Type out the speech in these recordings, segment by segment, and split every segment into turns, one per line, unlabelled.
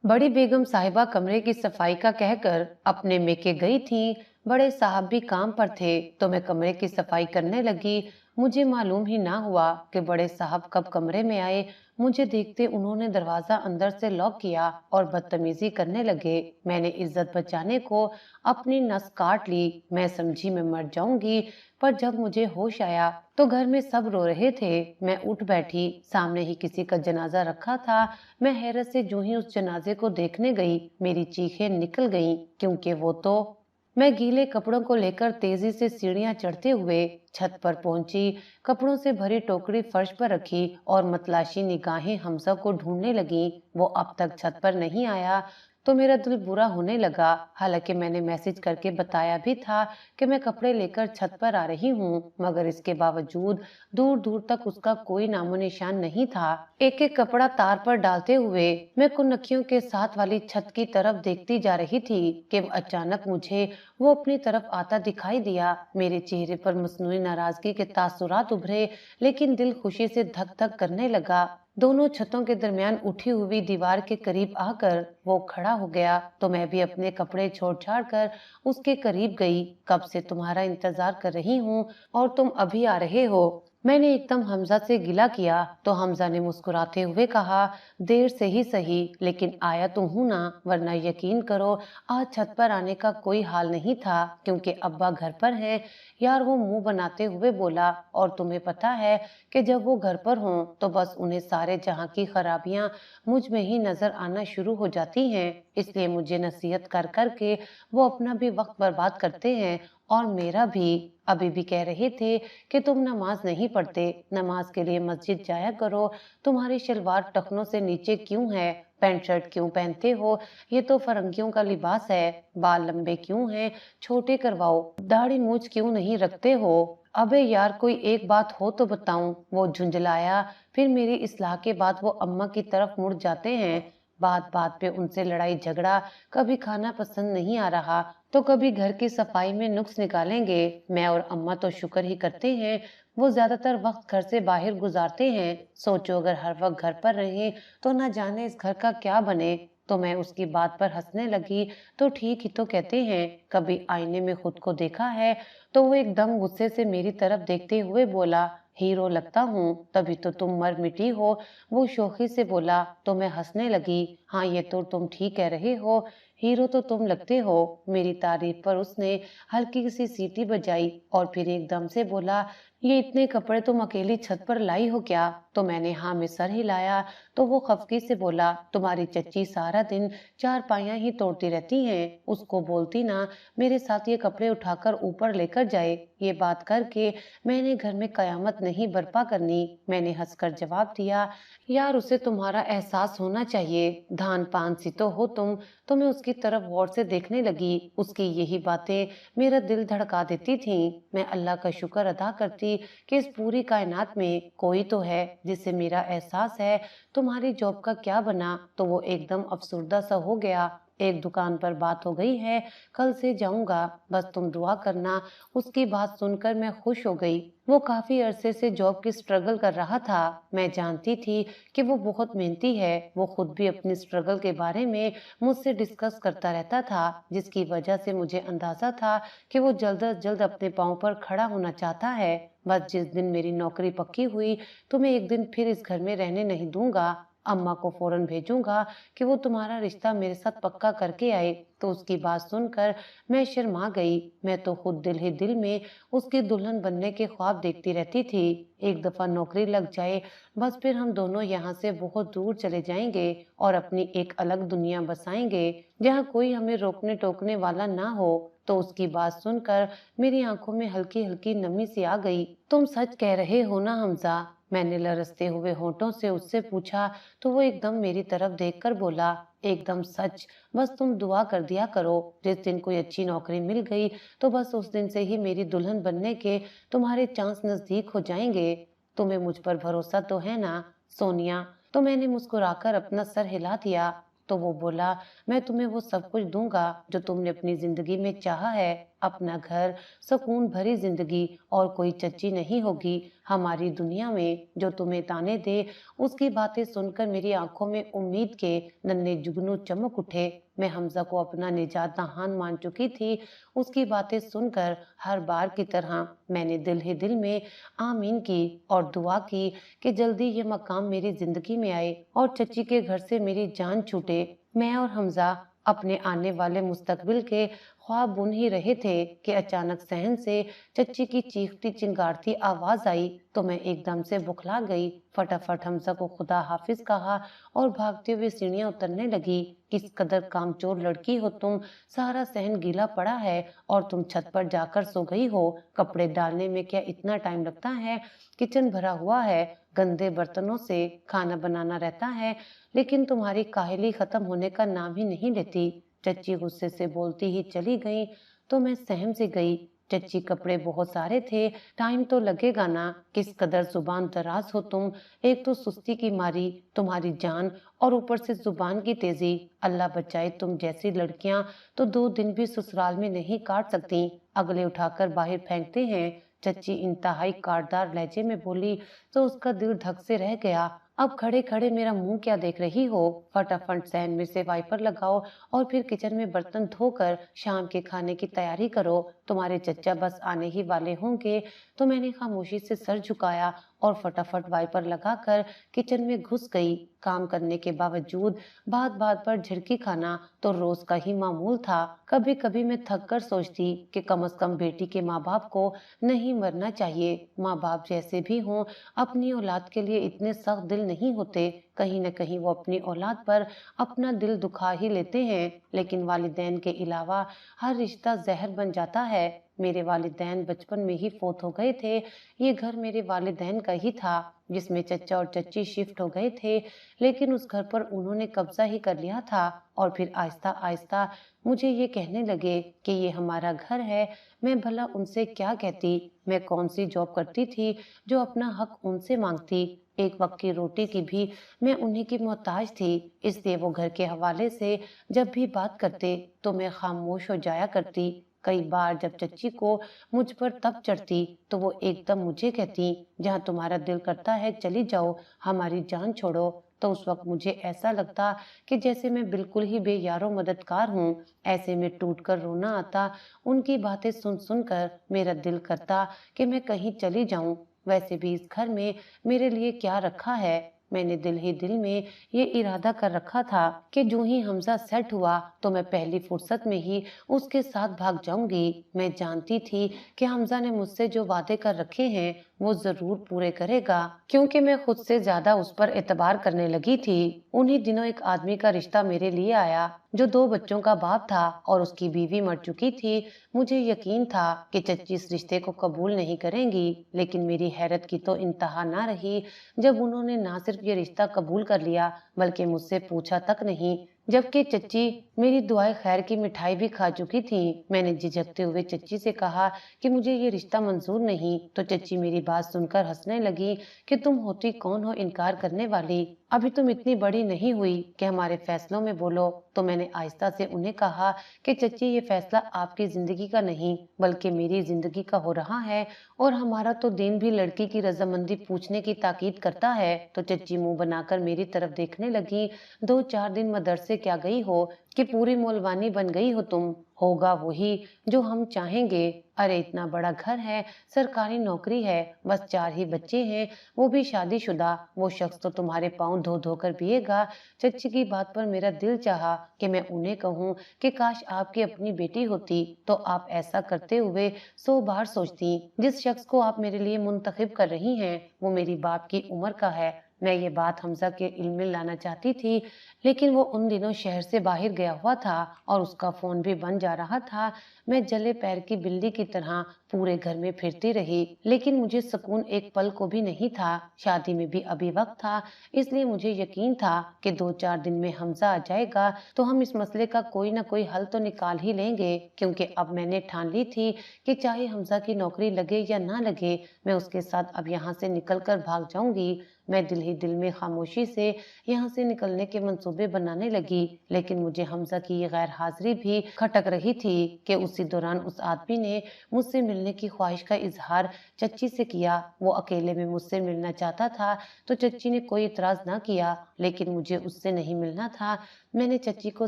बड़ी बेगम साहिबा कमरे की सफाई का कहकर अपने मेके गई थी। बड़े साहब भी काम पर थे तो मैं कमरे की सफाई करने लगी। मुझे मालूम ही ना हुआ कि बड़े साहब कब कमरे में आए। मुझे देखते उन्होंने दरवाजा अंदर से लॉक किया और बदतमीजी करने लगे। मैंने इज्जत बचाने को अपनी नस काट ली। मैं समझी मैं मर जाऊंगी, पर जब मुझे होश आया तो घर में सब रो रहे थे। मैं उठ बैठी, सामने ही किसी का जनाजा रखा था। मैं हैरत से जूं ही उस जनाजे को देखने गई, मेरी चीखें निकल गईं, क्योंकि वो तो। मैं गीले कपड़ों को लेकर तेजी से सीढ़ियां चढ़ते हुए छत पर पहुंची। कपड़ों से भरी टोकरी फर्श पर रखी और मतलाशी निगाहें हमजा को ढूंढने लगी। वो अब तक छत पर नहीं आया तो मेरा दिल बुरा होने लगा। हालांकि मैंने मैसेज करके बताया भी था कि मैं कपड़े लेकर छत पर आ रही हूँ, मगर इसके बावजूद दूर दूर तक उसका कोई नामो निशान नहीं था। एक एक कपड़ा तार पर डालते हुए मैं कुनखियों के साथ वाली छत की तरफ देखती जा रही थी कि अचानक मुझे वो अपनी तरफ आता दिखाई दिया। मेरे चेहरे पर मसनूई नाराजगी के तासुरात उभरे, लेकिन दिल खुशी से धक धक करने लगा। दोनों छतों के दरमियान उठी हुई दीवार के करीब आकर वो खड़ा हो गया तो मैं भी अपने कपड़े छोड़ छाड़ कर उसके करीब गई। कब से तुम्हारा इंतजार कर रही हूँ और तुम अभी आ रहे हो, मैंने एकदम हमजा से गिला किया तो हमजा ने मुस्कुराते हुए कहा, देर से ही सही लेकिन आया तो हूं ना, वरना यकीन करो आज छत पर आने का कोई हाल नहीं था क्योंकि अब्बा घर पर हैं। यार, वो मुंह बनाते हुए बोला, और तुम्हें पता है कि जब वो घर पर हों तो बस उन्हें सारे जहां की खराबियां मुझ में ही नजर आना शुरू हो जाती हैं। इसलिए मुझे नसीहत कर कर के वो अपना भी वक्त बर्बाद करते हैं और मेरा भी। अभी भी कह रहे थे कि तुम नमाज नहीं पढ़ते, नमाज के लिए मस्जिद जाया करो। तुम्हारी शलवार टखनों से नीचे क्यों है? पैंट शर्ट क्यों पहनते हो? ये तो फरंगियों का लिबास है। बाल लंबे क्यों हैं? छोटे करवाओ। दाढ़ी मूछ क्यों नहीं रखते हो? अबे यार, कोई एक बात हो तो बताऊं, वो झुंझलाया। फिर मेरी इस्लाह के बाद वो अम्मा की तरफ मुड़ जाते हैं। बात बात पे उनसे लड़ाई झगड़ा, कभी खाना पसंद नहीं आ रहा तो कभी घर की सफाई में नुक्स निकालेंगे। मैं और अम्मा तो शुक्र ही करते हैं वो ज्यादातर वक्त घर से बाहर गुजारते हैं। सोचो अगर हर वक्त घर पर रहे तो न जाने इस घर का क्या बने। तो मैं उसकी बात पर हंसने लगी। तो ठीक ही तो कहते हैं, कभी आईने में खुद को देखा है? तो वो एकदम गुस्से से मेरी तरफ देखते हुए बोला, हीरो लगता हूँ तभी तो तुम मर मिटी हो। वो शोखी से बोला तो मैं हंसने लगी। हाँ, ये तो तुम ठीक कह रहे हो, हीरो तो तुम लगते हो। मेरी तारीफ पर उसने हल्की सी सीटी बजाई और फिर एकदम से बोला, ये इतने कपड़े तुम अकेली छत पर लाई हो क्या? तो मैंने हाँ में सर हिलाया। तो वो खफकी से बोला, तुम्हारी चच्ची सारा दिन चार पाइयां ही तोड़ती रहती हैं, उसको बोलती ना मेरे साथ ये कपड़े उठाकर ऊपर लेकर जाए। ये बात करके मैंने घर में कयामत नहीं बर्पा करनी। मैंने हंसकर जवाब दिया, यार उसे तुम्हारा एहसास होना चाहिए, धान पान सी तो हो तुम। तो मैं उसकी तरफ गौर से देखने लगी। उसकी यही बातें मेरा दिल धड़का देती थीं। मैं अल्लाह का शुक्र अदा करती कि इस पूरी कायनात में कोई तो है जिसे मेरा एहसास है। तुम्हारी जॉब का क्या बना? तो वो एकदम अफसुर्दा सा हो गया। एक दुकान पर बात हो गई है, कल से जाऊंगा, बस तुम दुआ करना। उसकी बात सुनकर मैं खुश हो गई। वो काफी अरसे से जॉब की स्ट्रगल कर रहा था। मैं जानती थी कि वो बहुत मेहनती है। वो खुद भी अपनी स्ट्रगल के बारे में मुझसे डिस्कस करता रहता था, जिसकी वजह से मुझे अंदाजा था कि वो जल्द अज जल्द अपने पाँव पर खड़ा होना चाहता है। बस जिस दिन मेरी नौकरी पक्की हुई तो मैं एक दिन फिर इस घर में रहने नहीं दूंगा। अम्मा को फौरन भेजूंगा कि वो तुम्हारा रिश्ता मेरे साथ पक्का करके आए। तो उसकी बात सुनकर मैं शर्मा गई। मैं तो खुद दिल ही दिल में उसकी दुल्हन बनने के ख्वाब देखती रहती थी। एक दफा नौकरी लग जाए, बस फिर हम दोनों यहाँ से बहुत दूर चले जाएंगे और अपनी एक अलग दुनिया बसाएंगे जहाँ कोई हमें रोकने टोकने वाला ना हो। तो उसकी बात सुनकर मेरी आंखों में हल्की हल्की नमी सी आ गई। तुम सच कह रहे हो ना हमजा? मैंने लरसते हुए होठों से उससे पूछा। तो वो एकदम मेरी तरफ देखकर बोला, एकदम सच। बस तुम दुआ कर दिया करो, जिस दिन कोई अच्छी नौकरी मिल गई तो बस उस दिन से ही मेरी दुल्हन बनने के तुम्हारे चांस नजदीक हो जाएंगे। तुम्हें मुझ पर भरोसा तो है ना सोनिया? तो मैंने मुस्कुराकर अपना सर हिला दिया। तो वो बोला, मैं तुम्हें वो सब कुछ दूंगा जो तुमने अपनी जिंदगी में चाहा है। अपना घर, सुकून भरी जिंदगी और कोई चच्ची नहीं होगी हमारी दुनिया में जो तुम्हें ताने दे। उसकी बातें सुनकर मेरी आंखों में उम्मीद के नन्हे जुगनू चमक उठे। मैं हमजा को अपना निजात दहान मान चुकी थी। उसकी बातें सुनकर हर बार की तरह मैंने दिल ही दिल में आमीन की और दुआ की कि जल्दी ये मकाम मेरी जिंदगी में आए और चच्ची के घर से मेरी जान छूटे। मैं और हमजा अपने आने वाले मुस्तकबिल के ख्वाब बुन ही रहे थे कि अचानक सहन से चच्ची की चीखती चिंगारती आवाज आई तो मैं एकदम से बुखला गई। फटाफट हमजा को खुदा हाफिज कहा और भागते हुए सीढ़ियां उतरने लगी। किस कदर कामचोर लड़की हो तुम, सारा सहन गीला पड़ा है और तुम छत पर जाकर सो गई हो। कपड़े डालने में क्या इतना टाइम लगता है? किचन भरा हुआ है गंदे बर्तनों से, खाना बनाना रहता है, लेकिन तुम्हारी काहली खत्म होने का नाम ही नहीं लेती। चच्ची गुस्से से बोलती ही चली गई तो मैं सहम सी गई। चच्ची कपड़े बहुत सारे थे, टाइम तो लगेगा ना। किस कदर जुबान दराज हो तुम, एक तो सुस्ती की मारी तुम्हारी जान और ऊपर से जुबान की तेजी। अल्लाह बचाए तुम जैसी लड़कियां तो 2 दिन भी ससुराल में नहीं काट सकती, अगले उठाकर बाहर फेंकते हैं। चच्ची इंतहाई काटदार लहजे में बोली तो उसका दिल धक से रह गया। अब खड़े खड़े मेरा मुंह क्या देख रही हो? फटाफट सहन में से वाइपर लगाओ और फिर किचन में बर्तन धोकर शाम के खाने की तैयारी करो। तुम्हारे चच्चा बस आने ही वाले होंगे। तो मैंने खामोशी से सर झुकाया और फटाफट वाइपर लगाकर किचन में घुस गई। काम करने के बावजूद बात बात पर झिड़की खाना तो रोज का ही मामूल था। कभी कभी मैं थक कर सोचती कि कम से कम बेटी के माँ बाप को नहीं मरना चाहिए। माँ बाप जैसे भी हों अपनी औलाद के लिए इतने सख्त दिल नहीं होते। कहीं न कहीं वो अपनी औलाद पर अपना दिल दुखा ही लेते हैं, लेकिन वालिदैन के अलावा हर रिश्ता जहर बन जाता है। मेरे वालिदैन बचपन में ही फौत हो गए थे। ये घर मेरे वालिदैन का ही था जिसमें चच्चा और चच्ची शिफ्ट हो गए थे, लेकिन उस घर पर उन्होंने कब्जा ही कर लिया था और फिर आहिस्ता आहिस्ता मुझे ये कहने लगे कि ये हमारा घर है। मैं भला उनसे क्या कहती? मैं कौन सी जॉब करती थी जो अपना हक उनसे मांगती? एक वक्त की रोटी की भी मैं उन्हीं की मोहताज थी, इसलिए वो घर के हवाले से जब भी बात करते तो मैं खामोश हो जाया करती। कई बार जब चच्ची को मुझ पर तब चढ़ती तो वो एकदम मुझे कहती, जहाँ तुम्हारा दिल करता है चली जाओ, हमारी जान छोड़ो। तो उस वक्त मुझे ऐसा लगता कि जैसे मैं बिल्कुल ही बेयारो मददगार हूँ। ऐसे में टूट कर रोना आता। उनकी बातें सुन सुनकर मेरा दिल करता कि मैं कहीं चली जाऊं। वैसे भी इस घर में मेरे लिए क्या रखा है? मैंने दिल ही दिल में ये इरादा कर रखा था कि जो ही हमजा सेट हुआ तो मैं पहली फुर्सत में ही उसके साथ भाग जाऊंगी। मैं जानती थी कि हमजा ने मुझसे जो वादे कर रखे हैं वो जरूर पूरे करेगा, क्योंकि मैं खुद से ज्यादा उस पर एतबार करने लगी थी। उन्हीं दिनों एक आदमी का रिश्ता मेरे लिए आया जो 2 बच्चों का बाप था और उसकी बीवी मर चुकी थी। मुझे यकीन था कि चच्ची इस रिश्ते को कबूल नहीं करेंगी, लेकिन मेरी हैरत की तो इंतहा ना रही जब उन्होंने ना सिर्फ ये रिश्ता कबूल कर लिया बल्कि मुझसे पूछा तक नहीं, जबकि चच्ची मेरी दुआए खैर की मिठाई भी खा चुकी थी। मैंने झिझकते हुए चच्ची से कहा कि मुझे ये रिश्ता मंजूर नहीं, तो चच्ची मेरी बात सुनकर हंसने लगी कि तुम होती कौन हो इनकार करने वाली, अभी तुम इतनी बड़ी नहीं हुई कि हमारे फैसलों में बोलो। तो मैंने आहिस्ता से उन्हें कहा कि चच्ची ये फैसला आपकी जिंदगी का नहीं बल्कि मेरी जिंदगी का हो रहा है और हमारा तो दिन भी लड़की की रजामंदी पूछने की ताकीद करता है। तो चच्ची मुंह बनाकर मेरी तरफ देखने लगी। 2-4 दिन मदरसे क्या गई हो कि पूरी मौलवानी बन गई हो तुम? होगा वही जो हम चाहेंगे। अरे इतना बड़ा घर है, सरकारी नौकरी है, बस 4 ही बच्चे हैं, वो भी शादीशुदा। वो शख्स तो तुम्हारे पाँव धो धो कर पिएगा। चच्ची की बात पर मेरा दिल चाहा कि मैं उन्हें कहूँ कि काश आपकी अपनी बेटी होती तो आप ऐसा करते हुए 100 बार सोचती। जिस शख्स को आप मेरे लिए मुंतखब कर रही हैं वो मेरी बाप की उम्र का है। मैं ये बात हमजा के इल्म में लाना चाहती थी, लेकिन वो उन दिनों शहर से बाहर गया हुआ था और उसका फोन भी बंद जा रहा था। मैं जले पैर की बिल्ली की तरह पूरे घर में फिरती रही, लेकिन मुझे सुकून एक पल को भी नहीं था। शादी में भी अभी वक्त था, इसलिए मुझे यकीन था कि 2-4 दिन में हमजा आ जाएगा तो हम इस मसले का कोई ना कोई हल तो निकाल ही लेंगे, क्योंकि अब मैंने ठान ली थी कि चाहे हमजा की नौकरी लगे या ना लगे मैं उसके साथ अब यहाँ से निकल कर भाग जाऊंगी। मैं दिल ही दिल में खामोशी से यहाँ से निकलने के मंसूबे बनाने लगी, लेकिन मुझे हमजा की ये गैर हाजिरी भी खटक रही थी कि उसी दौरान उस आदमी ने मुझसे मिलने की ख्वाहिश का इजहार चच्ची से किया। वो अकेले में मुझसे मिलना चाहता था तो चच्ची ने कोई इतराज ना किया, लेकिन मुझे उससे नहीं मिलना था। मैंने चच्ची को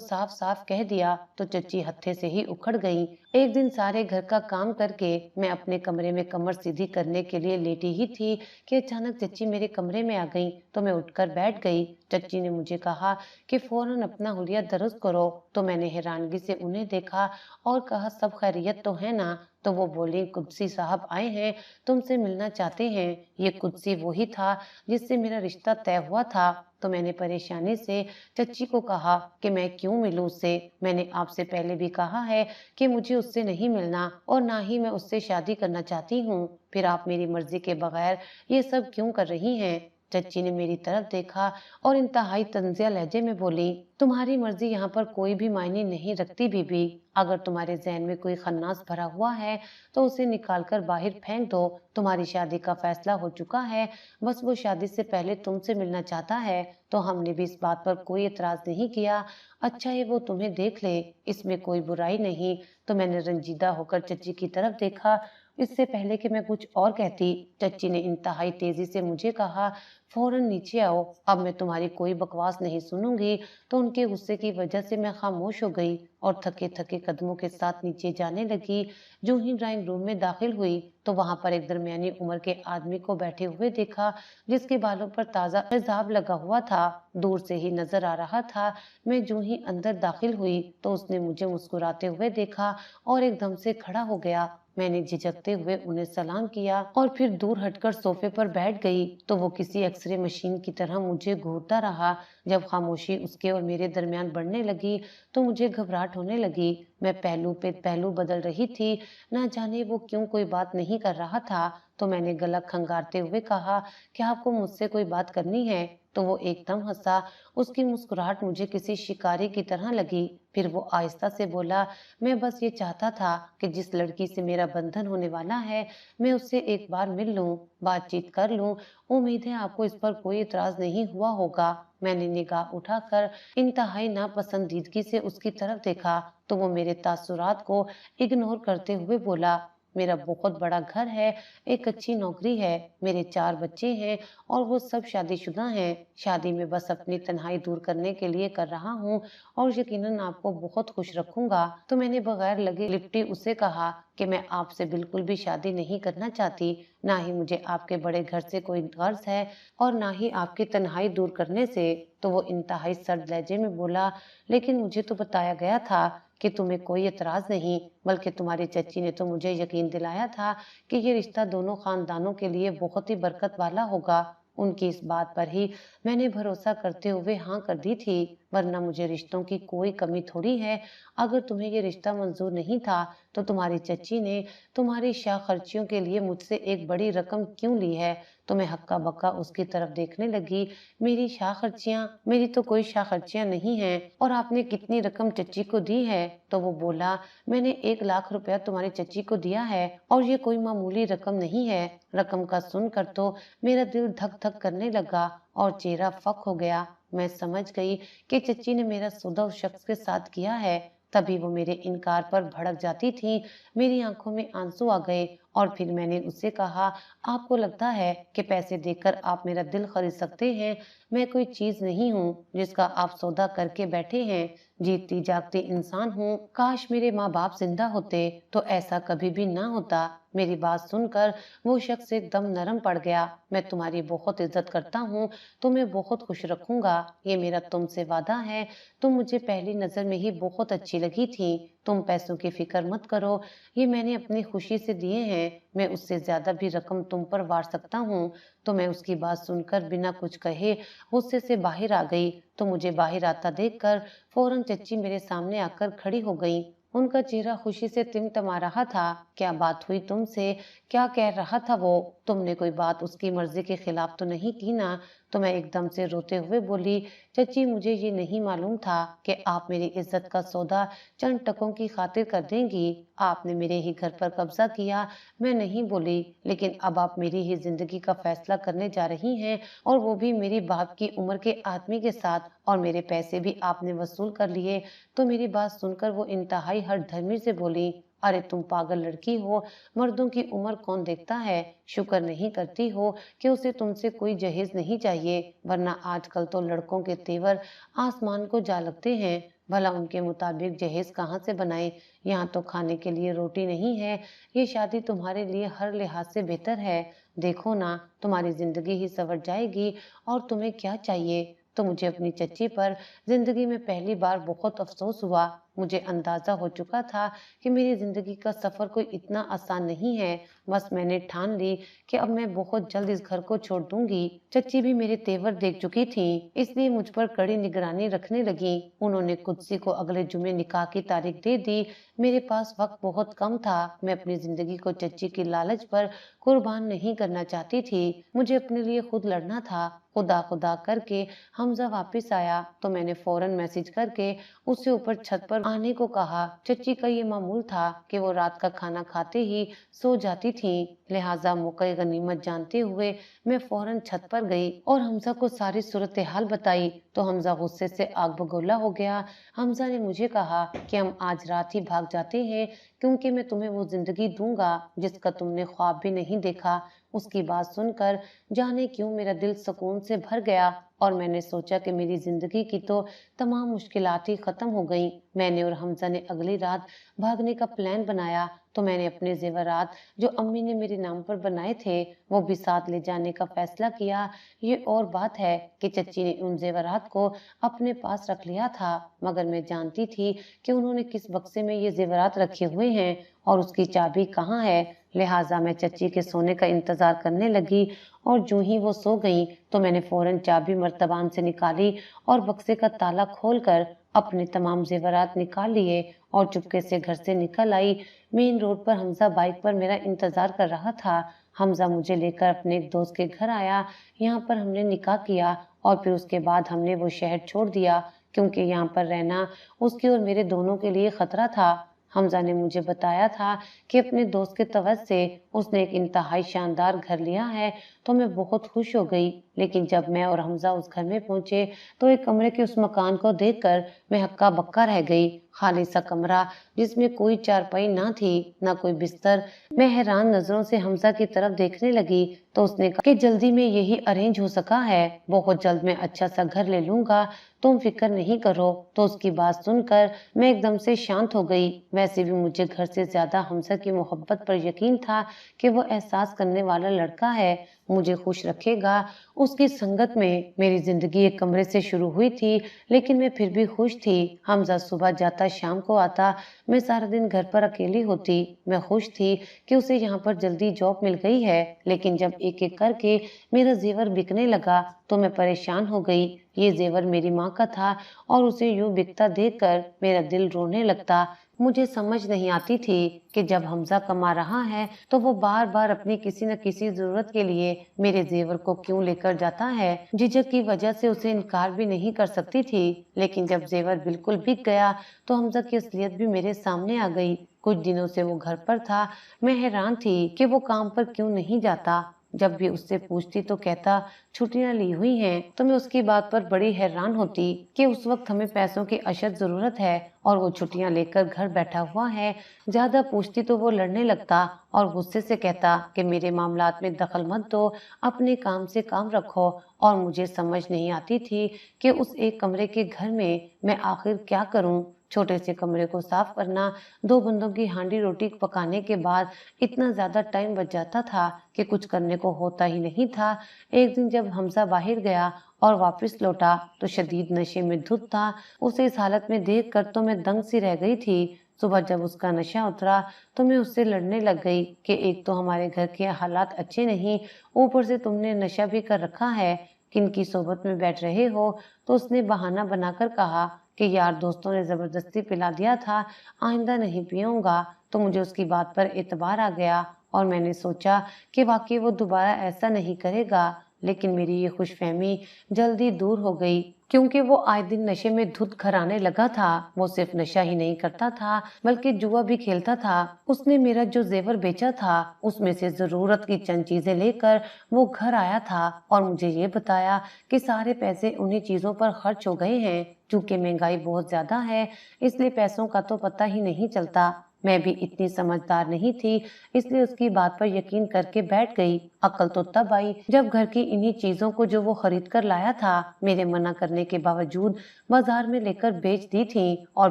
साफ साफ कह दिया तो चच्ची हत्थे से ही उखड़ गई। एक दिन सारे घर का काम करके मैं अपने कमरे में कमर सीधी करने के लिए लेटी ही थी कि अचानक चच्ची मेरे कमरे में आ गई तो मैं उठकर बैठ गई। चच्ची ने मुझे कहा कि फौरन अपना हुलिया दुरुस्त करो, तो मैंने हैरानगी से उन्हें देखा और कहा सब खैरियत तो है ना? तो वो बोली कुद्सी साहब आए हैं, तुमसे मिलना चाहते हैं। ये कुद्सी वही था जिससे मेरा रिश्ता तय हुआ था। तो मैंने परेशानी से चच्ची को कहा कि मैं क्यों मिलूं उससे, मैंने आपसे पहले भी कहा है कि मुझे उससे नहीं मिलना और ना ही मैं उससे शादी करना चाहती हूँ, फिर आप मेरी मर्जी के बगैर ये सब क्यों कर रही हैं? चच्ची ने मेरी तरफ देखा और इंतहाई तंजिया लहजे में बोली, तुम्हारी मर्जी यहाँ पर कोई भी मायने नहीं रखती बीबी। अगर तुम्हारे जहन में कोई खन्नास भरा हुआ है तो उसे निकाल कर बाहर फेंक दो। तुम्हारी शादी का फैसला हो चुका है, बस वो शादी से पहले तुमसे मिलना चाहता है, तो हमने भी इस बात पर कोई एतराज नहीं किया। अच्छा है वो तुम्हें देख ले, इसमें कोई बुराई नहीं। तो मैंने रंजीदा होकर चच्ची की तरफ देखा। इससे पहले कि मैं कुछ और कहती, चच्ची ने इंतहाई तेजी से मुझे कहा, फौरन नीचे आओ, अब मैं तुम्हारी कोई बकवास नहीं सुनूंगी। तो उनके गुस्से की वजह से मैं खामोश हो गई और थके थके कदमों के साथ नीचे जाने लगी। जो ही ड्राइंग रूम में दाखिल हुई तो वहां पर एक दरमियानी उम्र के आदमी को बैठे हुए देखा, जिसके बालों पर ताजा तेजाब लगा हुआ था, दूर से ही नजर आ रहा था। मैं जो ही अंदर दाखिल हुई तो उसने मुझे मुस्कुराते हुए देखा और एकदम से खड़ा हो गया। मैंने झिझकते हुए उन्हें सलाम किया और फिर दूर हटकर सोफे पर बैठ गई तो वो किसी एक्सरे मशीन की तरह मुझे घूरता रहा। जब खामोशी उसके और मेरे दरमियान बढ़ने लगी तो मुझे घबराहट होने लगी। मैं पहलू पे पहलू बदल रही थी, ना जाने वो क्यों कोई बात नहीं कर रहा था। तो मैंने गला खंगारते हुए कहा, क्या आपको मुझसे कोई बात करनी है? तो वो एकदम हंसा। उसकी मुस्कुराहट मुझे किसी शिकारी की तरह लगी। फिर वो आहिस्ता से बोला, मैं बस ये चाहता था कि जिस लड़की से मेरा बंधन होने वाला है मैं उससे एक बार मिल लूं, बातचीत कर लूं। उम्मीद है आपको इस पर कोई इतराज नहीं हुआ होगा। मैंने निगाह उठाकर इंतहाई नापसंदीदगी से उसकी तरफ देखा तो वो मेरे तासुरात को इग्नोर करते हुए बोला, मेरा बहुत बड़ा घर है, एक अच्छी नौकरी है, मेरे 4 बच्चे हैं और वो सब शादीशुदा हैं। शादी में बस अपनी तन्हाई दूर करने के लिए कर रहा हूँ और यकीनन आपको बहुत खुश रखूंगा। तो मैंने बगैर लगे लिपटी उसे कहा कि मैं आपसे बिल्कुल भी शादी नहीं करना चाहती, ना ही मुझे आपके बड़े घर से कोई गर्ज है और ना ही आपकी तन्हाई दूर करने से। तो वो इंतहाई सर्द लहजे में बोला, लेकिन मुझे तो बताया गया था कि तुम्हें कोई एतराज नहीं, बल्कि तुम्हारी चच्ची ने तो मुझे यकीन दिलाया था कि ये रिश्ता दोनों खानदानों के लिए बहुत ही बरकत वाला होगा। उनकी इस बात पर ही मैंने भरोसा करते हुए हाँ कर दी थी, वरना मुझे रिश्तों की कोई कमी थोड़ी है। अगर तुम्हें ये रिश्ता मंजूर नहीं था तो तुम्हारी चच्ची ने तुम्हारी शाह खर्चियों के लिए मुझसे एक बड़ी रकम क्यों ली है? तो मैं हक्का बक्का उसकी तरफ देखने लगी। मेरी शाह खर्चियां? मेरी तो कोई शाह खर्चियां नहीं है। और आपने कितनी रकम चच्ची को दी है? तो वो बोला, मैंने 1 लाख रुपया तुम्हारी चच्ची को दिया है और ये कोई मामूली रकम नहीं है। रकम का सुनकर तो मेरा दिल धक धक करने लगा और चेहरा फक हो गया। मैं समझ गई कि चच्ची ने मेरा सौदा उस शख्स के साथ किया है। तभी वो मेरे इनकार पर भड़क जाती थी। मेरी आंखों में आंसू आ गए और फिर मैंने उससे कहा, आपको लगता है कि पैसे देकर आप मेरा दिल खरीद सकते हैं? मैं कोई चीज नहीं हूँ जिसका आप सौदा करके बैठे हैं। जीती जागती इंसान हूँ। काश मेरे माँ बाप जिंदा होते तो ऐसा कभी भी ना होता। मेरी बात सुनकर वो शख्स एकदम नरम पड़ गया। मैं तुम्हारी बहुत इज्जत करता हूँ, तुम्हें बहुत खुश रखूंगा, ये मेरा तुमसे वादा है। तुम मुझे पहली नजर में ही बहुत अच्छी लगी थी। तुम पैसों की फिक्र मत करो, ये मैंने अपनी खुशी से दिए हैं। मैं उससे ज्यादा भी रकम तुम पर वार सकता हूँ। तो मैं उसकी बात सुनकर बिना कुछ कहे गुस्से से बाहर आ गई। तो मुझे बाहर आता देखकर फौरन चच्ची मेरे सामने आकर खड़ी हो गई। उनका चेहरा खुशी से टिमटिमा रहा था। क्या बात हुई तुमसे? क्या कह रहा था वो? तुमने कोई बात उसकी मर्जी के खिलाफ तो नहीं की ना? तो मैं एकदम से रोते हुए बोली, चाची मुझे ये नहीं मालूम था कि आप मेरी इज्जत का सौदा चंद टकों की खातिर कर देंगी। आपने मेरे ही घर पर कब्जा किया। मैं नहीं बोली, लेकिन अब आप मेरी ही जिंदगी का फैसला करने जा रही हैं, और वो भी मेरी बाप की उम्र के आदमी के साथ, और मेरे पैसे भी आपने वसूल कर लिए। तो मेरी बात सुनकर वो इंतहाई हठधर्मी से बोली, अरे तुम पागल लड़की हो, मर्दों की उम्र कौन देखता है? शुक्र नहीं करती हो कि उसे तुमसे कोई जहेज नहीं चाहिए, वरना आजकल तो लड़कों के तेवर आसमान को जा लगते हैं। भला उनके मुताबिक जहेज कहाँ से बनाए? यहाँ तो खाने के लिए रोटी नहीं है। ये शादी तुम्हारे लिए हर लिहाज से बेहतर है। देखो ना, तुम्हारी जिंदगी ही संवर जाएगी, और तुम्हें क्या चाहिए? तो मुझे अपनी चच्ची पर जिंदगी में पहली बार बहुत अफसोस हुआ। मुझे अंदाजा हो चुका था कि मेरी जिंदगी का सफर कोई इतना आसान नहीं है। बस मैंने ठान ली कि अब मैं बहुत जल्द इस घर को छोड़ दूंगी। चच्ची भी मेरे तेवर देख चुकी थी, इसलिए मुझ पर कड़ी निगरानी रखने लगी। उन्होंने कुद्सी को अगले जुमे निकाह की तारीख दे दी। मेरे पास वक्त बहुत कम था। मैं अपनी जिंदगी को चच्ची की लालच पर कुर्बान नहीं करना चाहती थी। मुझे अपने लिए खुद लड़ना था। खुदा खुदा करके हमजा वापस आया तो मैंने फौरन मैसेज करके उससे ऊपर छत पर आने को कहा। चच्ची का ये मामूल था कि वो रात का खाना खाते ही सो जाती थी, लिहाजा मौके गनीमत जानते हुए मैं फौरन छत पर गई और हमजा को सारी सूरत हाल बताई। तो हमजा गुस्से से आग बगोला हो गया। हमजा ने मुझे कहा कि हम आज रात ही भाग जाते हैं, क्योंकि मैं तुम्हें वो जिंदगी दूंगा जिसका तुमने ख्वाब भी नहीं देखा। उसकी बात सुनकर जाने क्यों मेरा दिल सुकून से भर गया, और मैंने सोचा कि मेरी जिंदगी की तो तमाम मुश्किलात ही खत्म हो गईं। मैंने और हमजा ने अगली रात भागने का प्लान बनाया। तो मैंने अपने जेवरात जो अम्मी ने मेरे नाम पर बनाए थे वो भी साथ ले जाने का फैसला किया। ये और बात है कि चच्ची ने उन जेवरात को अपने पास रख लिया था, मगर मैं जानती थी कि उन्होंने किस बक्से में ये जेवरात रखे हुए हैं और उसकी चाबी कहाँ है। लिहाजा मैं चच्ची के सोने का इंतजार करने लगी, और जो ही वो सो गई तो मैंने फौरन चाबी मर्तबान से निकाली और बक्से का ताला खोलकर अपने तमाम जेवरात निकाल लिए और चुपके से घर से निकल आई। मेन रोड पर हमजा बाइक पर मेरा इंतजार कर रहा था। हमजा मुझे लेकर अपने एक दोस्त के घर आया। यहाँ पर हमने निकाह किया और फिर उसके बाद हमने वो शहर छोड़ दिया, क्योंकि यहाँ पर रहना उसके और मेरे दोनों के लिए खतरा था। हमजा ने मुझे बताया था कि अपने दोस्त के तवज्जो से उसने एक इंतहाई शानदार घर लिया है। तो मैं बहुत खुश हो गई, लेकिन जब मैं और हमजा उस घर में पहुंचे तो एक कमरे के उस मकान को देखकर मैं हक्का बक्का रह गई। खाली सा कमरा जिसमें कोई चारपाई ना थी, ना कोई बिस्तर। मैं हैरान नजरों से हमजा की तरफ देखने लगी तो उसने कहा कि जल्दी में यही अरेंज हो सका है, बहुत जल्द मैं अच्छा सा घर ले लूंगा, तुम फिक्र नहीं करो। तो उसकी बात सुनकर मैं एकदम से शांत हो गई। वैसे भी मुझे घर से ज्यादा हमजा की मोहब्बत पर यकीन था कि वो एहसास करने वाला लड़का है, मुझे खुश रखेगा। उसकी संगत में मेरी जिंदगी एक कमरे से शुरू हुई थी, लेकिन मैं फिर भी खुश थी। हमजा सुबह जाता शाम को आता, मैं सारा दिन घर पर अकेली होती। मैं खुश थी कि उसे यहाँ पर जल्दी जॉब मिल गई है, लेकिन जब एक एक करके मेरा जेवर बिकने लगा तो मैं परेशान हो गई। ये जेवर मेरी माँ का था और उसे यूं बिकता देखकर मेरा दिल रोने लगता। मुझे समझ नहीं आती थी कि जब हमजा कमा रहा है तो वो बार बार अपनी किसी न किसी जरूरत के लिए मेरे जेवर को क्यों लेकर जाता है। झिझक की वजह से उसे इनकार भी नहीं कर सकती थी, लेकिन जब जेवर बिल्कुल बिक गया तो हमजा की असलियत भी मेरे सामने आ गई। कुछ दिनों से वो घर पर था। मैं हैरान थी कि वो काम पर क्यों नहीं जाता। जब भी उससे पूछती तो कहता छुट्टियां ली हुई हैं। तो मैं उसकी बात पर बड़ी हैरान होती कि उस वक्त हमें पैसों की अशद जरूरत है और वो छुट्टियां लेकर घर बैठा हुआ है। ज्यादा पूछती तो वो लड़ने लगता और गुस्से से कहता कि मेरे मामलात में दखल मत दो, अपने काम से काम रखो। और मुझे समझ नहीं आती थी कि उस एक कमरे के घर में मैं आखिर क्या करूं। छोटे से कमरे को साफ करना, दो बंदों की हांडी रोटी पकाने के बाद इतना ज्यादा टाइम बच जाता था कि कुछ करने को होता ही नहीं था। एक दिन जब हमजा बाहर गया और वापस लौटा तो शदीद नशे में धुत था। उसे इस हालत में देख कर तो मैं दंग सी रह गई थी। सुबह जब उसका नशा उतरा तो मैं उससे लड़ने लग गई कि एक तो हमारे घर के हालात अच्छे नहीं, ऊपर से तुमने नशा भी कर रखा है, किन की सोबत में बैठ रहे हो। तो उसने बहाना बनाकर कहा कि यार दोस्तों ने जबरदस्ती पिला दिया था, आइंदा नहीं पीऊंगा। तो मुझे उसकी बात पर एतबार आ गया और मैंने सोचा कि वाकई वो दोबारा ऐसा नहीं करेगा। लेकिन मेरी ये खुशफहमी जल्दी दूर हो गई, क्योंकि वो आए दिन नशे में धुत कराने लगा था। वो सिर्फ नशा ही नहीं करता था बल्कि जुआ भी खेलता था। उसने मेरा जो जेवर बेचा था उसमें से जरूरत की चंद चीजें लेकर वो घर आया था और मुझे ये बताया कि सारे पैसे उन्हीं चीजों पर खर्च हो गए हैं। चूंकि महंगाई बहुत ज्यादा है, इसलिए पैसों का तो पता ही नहीं चलता। मैं भी इतनी समझदार नहीं थी, इसलिए उसकी बात पर यकीन करके बैठ गई। अक्ल तो तब आई जब घर की इन्हीं चीजों को जो वो खरीद कर लाया था मेरे मना करने के बावजूद बाजार में लेकर बेच दी थी, और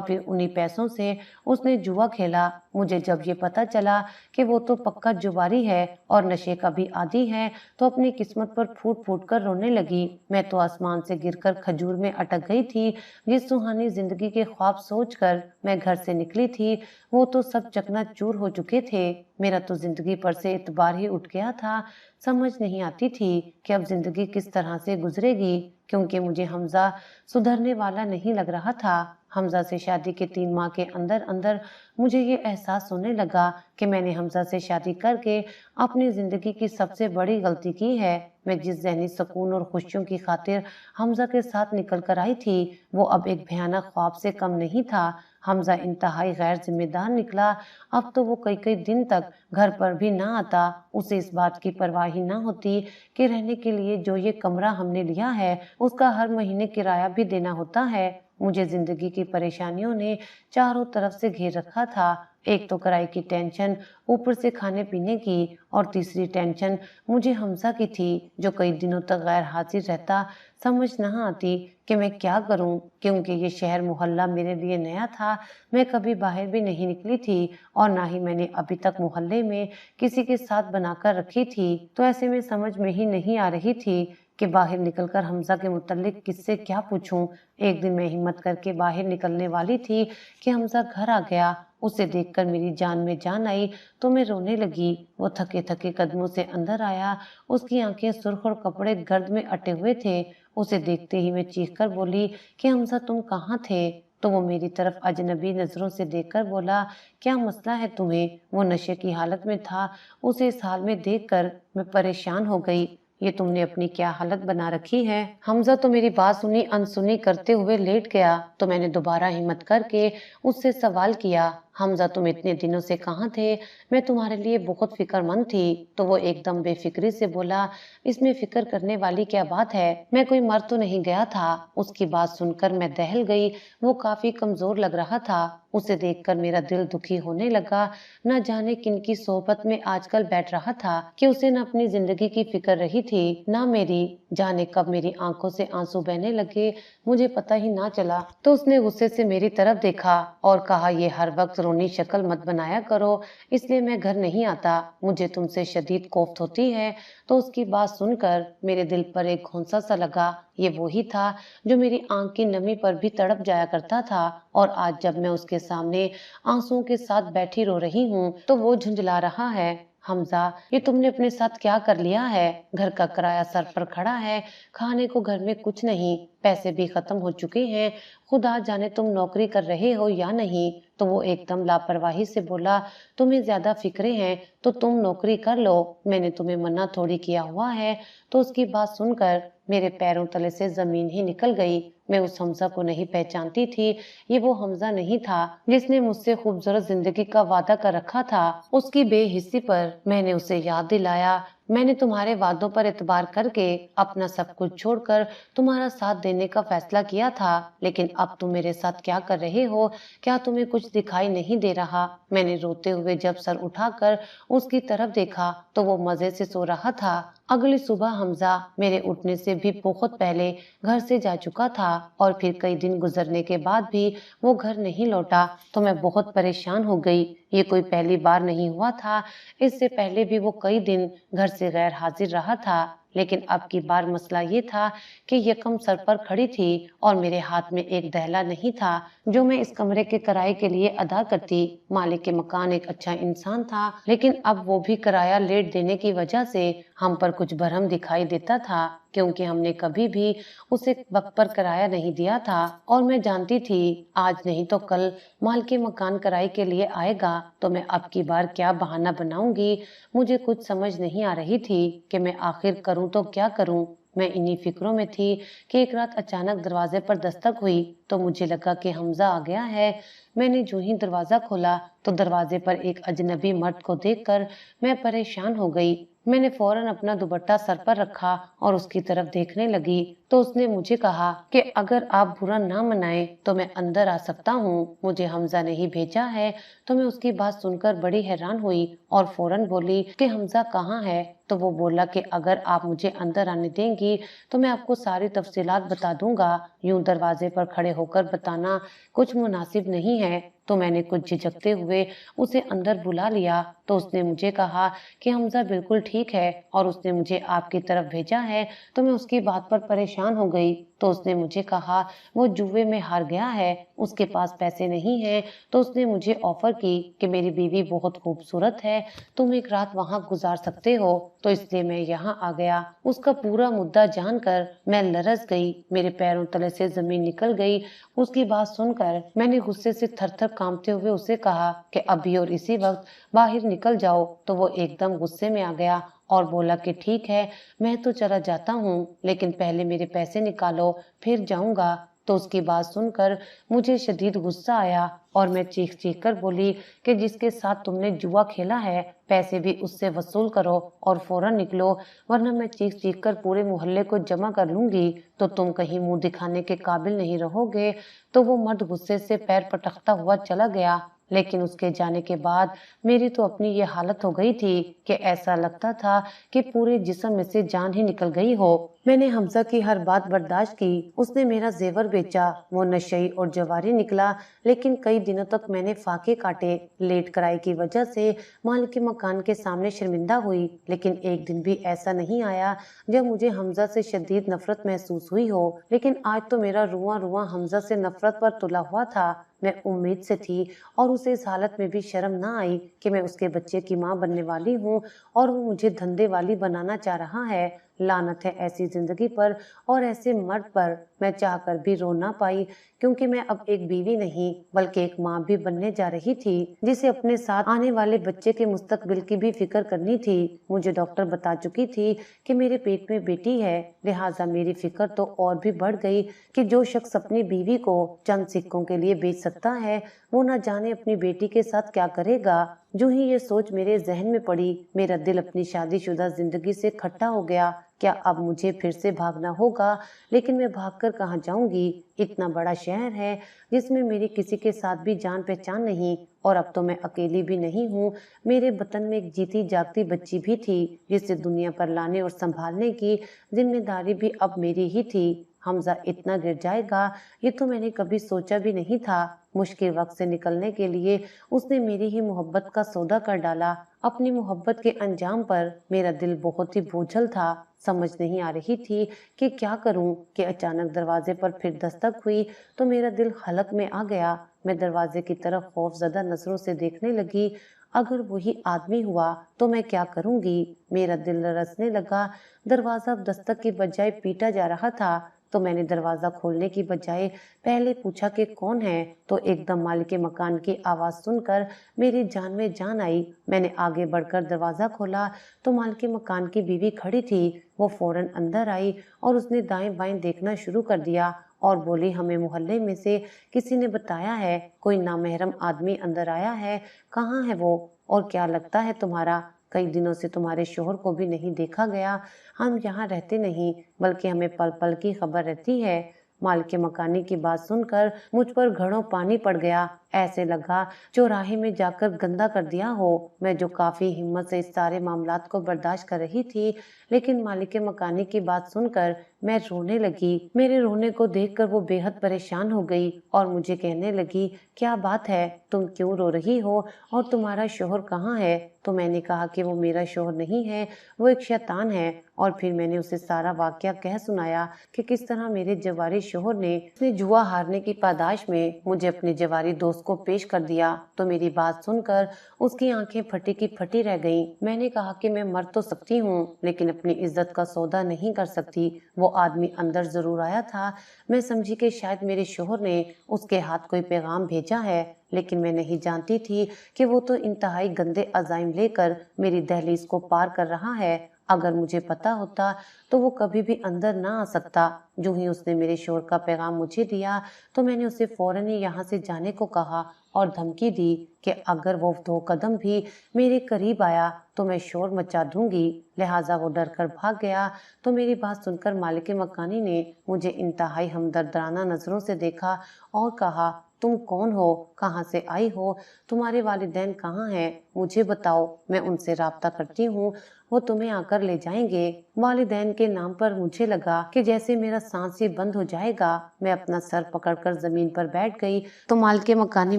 फिर उन्हीं पैसों से उसने जुआ खेला। मुझे जब ये पता चला कि वो तो पक्का जुआरी है और नशे का भी आदी है, तो अपनी किस्मत पर फूट फूट कर रोने लगी। मैं तो आसमान से गिरकर खजूर में अटक गई थी। जिस सुहानी जिंदगी के ख्वाब सोचकर मैं घर से निकली थी, वो तो सब चकनाचूर हो चुके थे। मेरा तो जिंदगी पर से इतबार ही उठ गया था। समझ नहीं आती थी कि अब जिंदगी किस तरह से गुजरेगी, क्योंकि मुझे हमजा सुधरने वाला नहीं लग रहा था। हमजा से शादी के 3 माह के अंदर अंदर मुझे ये एहसास होने लगा कि मैंने हमजा से शादी करके अपनी जिंदगी की सबसे बड़ी गलती की है। मैं जिस ज़हनी सुकून और खुशियों की खातिर हमजा के साथ निकल कर आई थी, वो अब एक भयानक ख्वाब से कम नहीं था। हमजा इंतहाई गैर जिम्मेदार निकला। अब तो वो कई कई दिन तक घर पर भी ना आता। उसे इस बात की परवाह ही ना होती कि रहने के लिए जो ये कमरा हमने लिया है उसका हर महीने किराया भी देना होता है। मुझे जिंदगी की परेशानियों ने चारों तरफ से घेर रखा था। एक तो किराए की टेंशन, ऊपर से खाने पीने की, और तीसरी टेंशन मुझे हमजा की थी जो कई दिनों तक गैर हाजिर रहता। समझ न आती कि मैं क्या करूं, क्योंकि ये शहर मोहल्ला मेरे लिए नया था। मैं कभी बाहर भी नहीं निकली थी और ना ही मैंने अभी तक मोहल्ले में किसी के साथ बनाकर रखी थी। तो ऐसे में समझ में ही नहीं आ रही थी कि बाहर निकलकर हमजा के मुतल्लिक किससे क्या पूछूं। एक दिन मैं हिम्मत करके बाहर निकलने वाली थी कि हमजा घर आ गया। उसे देखकर मेरी जान में जान आई तो मैं रोने लगी। वो थके थके कदमों से अंदर आया। उसकी आंखें सुर्ख और कपड़े गर्द में अटे हुए थे। उसे देखते ही मैं चीख कर बोली कि हमजा तुम कहाँ थे? तो वो मेरी तरफ अजनबी नजरों से देखकर बोला, क्या मसला है तुम्हें? वो नशे की हालत में था। उसे इस हाल में देखकर मैं परेशान हो गई। ये तुमने अपनी क्या हालत बना रखी है? हमजा तो मेरी बात सुनी अनसुनी करते हुए लेट गया। तो मैंने दोबारा हिम्मत करके उससे सवाल किया, हमजा तुम इतने दिनों से कहाँ थे? मैं तुम्हारे लिए बहुत फिक्रमंद थी। तो वो एकदम बेफिक्री से बोला, इसमें फिक्र करने वाली क्या बात है? मैं कोई मर तो नहीं गया था। उसकी बात सुनकर मैं दहल गई। वो काफी कमजोर लग रहा था। उसे देखकर मेरा दिल दुखी होने लगा। न जाने किन की सोहबत में आजकल बैठ रहा था कि उसे न अपनी जिंदगी की फिक्र रही थी न मेरी। जाने कब मेरी आंखों से आंसू बहने लगे, मुझे पता ही ना चला। तो उसने गुस्से से मेरी तरफ देखा और कहा, ये हर वक्त रोनी शक्ल मत बनाया करो, इसलिए मैं घर नहीं आता। मुझे तुमसे शदीद कोफ्त होती है। तो उसकी बात सुनकर मेरे दिल पर एक घोंसा सा लगा। ये वही था जो मेरी आंख की नमी पर भी तड़प जाया करता था, और आज जब मैं उसके सामने आंसुओं के साथ बैठी रो रही हूँ तो वो झुंझला रहा है। हमजा, ये तुमने अपने साथ क्या कर लिया है? घर का किराया सर पर खड़ा है, खाने को घर में कुछ नहीं, पैसे भी खत्म हो चुके हैं। खुदा जाने तुम नौकरी कर रहे हो या नहीं। तो वो एकदम लापरवाही से बोला, तुम्हें ज्यादा फिक्रे हैं तो तुम नौकरी कर लो, मैंने तुम्हें मना थोड़ी किया हुआ है। तो उसकी बात सुनकर मेरे पैरों तले से जमीन ही निकल गई। मैं उस हमजा को नहीं पहचानती थी। ये वो हमजा नहीं था जिसने मुझसे खूबसूरत जिंदगी का वादा कर रखा था। उसकी बेहिस्सी पर मैंने उसे याद दिलाया, मैंने तुम्हारे वादों पर एतबार करके अपना सब कुछ छोड़कर तुम्हारा साथ देने का फैसला किया था, लेकिन अब तुम मेरे साथ क्या कर रहे हो? क्या तुम्हें कुछ दिखाई नहीं दे रहा? मैंने रोते हुए जब सर उठाकर उसकी तरफ देखा तो वो मजे से सो रहा था। अगली सुबह हमजा मेरे उठने से भी बहुत पहले घर से जा चुका था, और फिर कई दिन गुजरने के बाद भी वो घर नहीं लौटा। तो मैं बहुत परेशान हो गई। ये कोई पहली बार नहीं हुआ था। इससे पहले भी वो कई दिन घर से गैर हाजिर रहा था, लेकिन अब की बार मसला ये था कि यकम सर पर खड़ी थी और मेरे हाथ में एक दहला नहीं था जो मैं इस कमरे के किराए के लिए अदा करती। मालिक के मकान एक अच्छा इंसान था, लेकिन अब वो भी किराया लेट देने की वजह से हम पर कुछ भरम दिखाई देता था, क्योंकि हमने कभी भी उसे वक्त पर किराया नहीं दिया था। और मैं जानती थी आज नहीं तो कल मालिक मकान किराए के लिए आएगा, तो मैं अब की बार क्या बहाना बनाऊंगी। मुझे कुछ समझ नहीं आ रही थी कि मैं आखिर करूं तो क्या करूं। मैं इन्हीं फिक्रों में थी कि एक रात अचानक दरवाजे पर दस्तक हुई तो मुझे लगा कि हमजा आ गया है। मैंने जो ही दरवाजा खोला तो दरवाजे पर एक अजनबी मर्द को देखकर मैं परेशान हो गई। मैंने फौरन अपना दुपट्टा सर पर रखा और उसकी तरफ देखने लगी तो उसने मुझे कहा कि अगर आप बुरा ना मनाएं तो मैं अंदर आ सकता हूँ, मुझे हमजा ने ही भेजा है। तो मैं उसकी बात सुनकर बड़ी हैरान हुई और फौरन बोली कि हमजा कहाँ है। तो वो बोला कि अगर आप मुझे अंदर आने देंगी तो मैं आपको सारी तफसीलात बता दूंगा, यूं दरवाजे पर खड़े होकर बताना कुछ मुनासिब नहीं है। तो मैंने कुछ झिझकते हुए उसे अंदर बुला लिया तो उसने मुझे कहा कि हमजा बिल्कुल ठीक है और उसने मुझे आपकी तरफ भेजा है। तो मैं उसकी बात पर परेशान हो गई। तो उसने मुझे कहा वो जुए में हार गया है, उसके पास पैसे नहीं है। तो उसने मुझे ऑफर की कि मेरी बीवी बहुत खूबसूरत है, तुम एक रात वहां गुजार सकते हो, तो इसलिए मैं यहाँ आ गया। उसका पूरा मुद्दा जानकर मैं लरस गई, मेरे पैरों तले से जमीन निकल गई। उसकी बात सुनकर मैंने गुस्से से थर-थर कांपते हुए उसे कहा कि अभी और इसी वक्त बाहर निकल जाओ। तो वो एकदम गुस्से में आ गया और बोला कि ठीक है, मैं तो चला जाता हूँ, लेकिन पहले मेरे पैसे निकालो, फिर जाऊंगा। तो उसकी बात सुनकर मुझे शदीद गुस्सा आया और मैं चीख चीख कर बोली कि जिसके साथ तुमने जुआ खेला है पैसे भी उससे वसूल करो और फौरन निकलो, वरना मैं चीख चीख कर पूरे मोहल्ले को जमा कर लूंगी, तो तुम कहीं मुंह दिखाने के काबिल नहीं रहोगे। तो वो मर्द गुस्से से पैर पटकता हुआ चला गया। लेकिन उसके जाने के बाद मेरी तो अपनी ये हालत हो गई थी कि ऐसा लगता था कि पूरे जिस्म में से जान ही निकल गई हो। मैंने हमजा की हर बात बर्दाश्त की, उसने मेरा जेवर बेचा, वो नशई और जवारी निकला, लेकिन कई दिनों तक मैंने फाके काटे। लेट किराए की वजह से मालिक के मकान के सामने शर्मिंदा हुई, लेकिन एक दिन भी ऐसा नहीं आया जब मुझे हमजा से शदीद नफरत महसूस हुई हो। लेकिन आज तो मेरा रुआ रुआ हमजा से नफरत पर तुला हुआ था। मैं उम्मीद से थी और उसे इस हालत में भी शर्म ना आई कि मैं उसके बच्चे की माँ बनने वाली हूँ और वो मुझे धंधे वाली बनाना चाह रहा है। लानत है ऐसी जिंदगी पर और ऐसे मर्द पर। मैं चाहकर भी रो ना पाई, क्योंकि मैं अब एक बीवी नहीं बल्कि एक माँ भी बनने जा रही थी, जिसे अपने साथ आने वाले बच्चे के मुस्तकबिल की भी फिक्र करनी थी। मुझे डॉक्टर बता चुकी थी कि मेरे पेट में बेटी है, लिहाजा मेरी फिक्र तो और भी बढ़ गई कि जो शख्स अपनी बीवी को चंद सिक्कों के लिए बेच सकता है, वो न जाने अपनी बेटी के साथ क्या करेगा। जो ही ये सोच मेरे जहन में पड़ी, मेरा दिल अपनी शादीशुदा जिंदगी से खट्टा हो गया। क्या अब मुझे फिर से भागना होगा? लेकिन मैं भागकर कहाँ जाऊंगी? इतना बड़ा शहर है जिसमें मेरी किसी के साथ भी जान पहचान नहीं, और अब तो मैं अकेली भी नहीं हूँ। मेरे वतन में एक जीती जागती बच्ची भी थी जिसे दुनिया पर लाने और संभालने की जिम्मेदारी भी अब मेरी ही थी। हमजा इतना गिर जाएगा ये तो मैंने कभी सोचा भी नहीं था। मुश्किल वक्त से निकलने के लिए उसने मेरी ही मोहब्बत का सौदा कर डाला। अपनी मोहब्बत के अंजाम पर मेरा दिल बहुत ही बोझल था। समझ नहीं आ रही थी कि क्या करूं कि अचानक दरवाजे पर फिर दस्तक हुई तो मेरा दिल हलक में आ गया। मैं दरवाजे की तरफ खौफजदा नजरों से देखने लगी। अगर वही आदमी हुआ तो मैं क्या करूंगी? मेरा दिल लरसने लगा। दरवाजा अब दस्तक की बजाय पीटा जा रहा था, तो मैंने दरवाजा खोलने की बजाय पहले पूछा कि कौन है। तो एकदम मालिक के मकान की आवाज सुनकर मेरी जान में जान आई। मैंने आगे बढ़कर दरवाजा खोला तो मालिक के मकान की बीवी खड़ी थी। वो फौरन अंदर आई और उसने दाएं बाएं देखना शुरू कर दिया और बोली, हमें मोहल्ले में से किसी ने बताया है कोई नामहरम आदमी अंदर आया है। कहाँ है वो और क्या लगता है तुम्हारा? कई दिनों से तुम्हारे शोहर को भी नहीं देखा गया। हम यहाँ रहते नहीं बल्कि हमें पल पल की खबर रहती है। मालिक के मकानी की बात सुनकर मुझ पर घड़ों पानी पड़ गया। ऐसे लगा चौराहे में जाकर गंदा कर दिया हो। मैं जो काफी हिम्मत से इस सारे मामलात को बर्दाश्त कर रही थी, लेकिन मालिक के मकानी की बात सुनकर मैं रोने लगी। मेरे रोने को देखकर वो बेहद परेशान हो गई और मुझे कहने लगी, क्या बात है, तुम क्यों रो रही हो और तुम्हारा शौहर कहाँ है? तो मैंने कहा कि वो मेरा शौहर नहीं है, वो एक शैतान है। और फिर मैंने उसे सारा वाकया कह सुनाया कि किस तरह मेरे जवारी शौहर ने अपने जुआ हारने की पादाश में मुझे अपने जवारी दोस्त को पेश कर दिया। तो मेरी बात सुनकर उसकी आंखें फटी की फटी रह गईं। मैंने कहा कि मैं मर तो सकती हूँ लेकिन अपनी इज्जत का सौदा नहीं कर सकती। वो आदमी अंदर जरूर आया था। मैं समझी कि शायद मेरे शौहर ने उसके हाथ कोई पैगाम भेजा है, लेकिन मैं नहीं जानती थी कि वो तो इंतहाई गंदे अजाइम लेकर मेरी दहलीज को पार कर रहा है। अगर मुझे पता होता तो वो कभी भी अंदर ना आ सकता। जो ही उसने मेरे शोर का पैगाम मुझे दिया तो मैंने उसे फौरन ही यहाँ से जाने को कहा और धमकी दी कि अगर वो 2 कदम भी मेरे करीब आया तो मैं शोर मचा दूंगी। लिहाजा वो डर कर भाग गया। तो मेरी बात सुनकर मालिक मकानी ने मुझे इंतहाई हमदर्दाना नजरों से देखा और कहा, तुम कौन हो, कहाँ से आई हो, तुम्हारे वालिदैन कहाँ हैं, मुझे बताओ, मैं उनसे राब्ता करती हूँ, वो तुम्हें आकर ले जाएंगे। वालिदैन के नाम पर मुझे लगा कि जैसे मेरा सांस ही बंद हो जाएगा। मैं अपना सर पकड़कर जमीन पर बैठ गई तो मालिक मकानी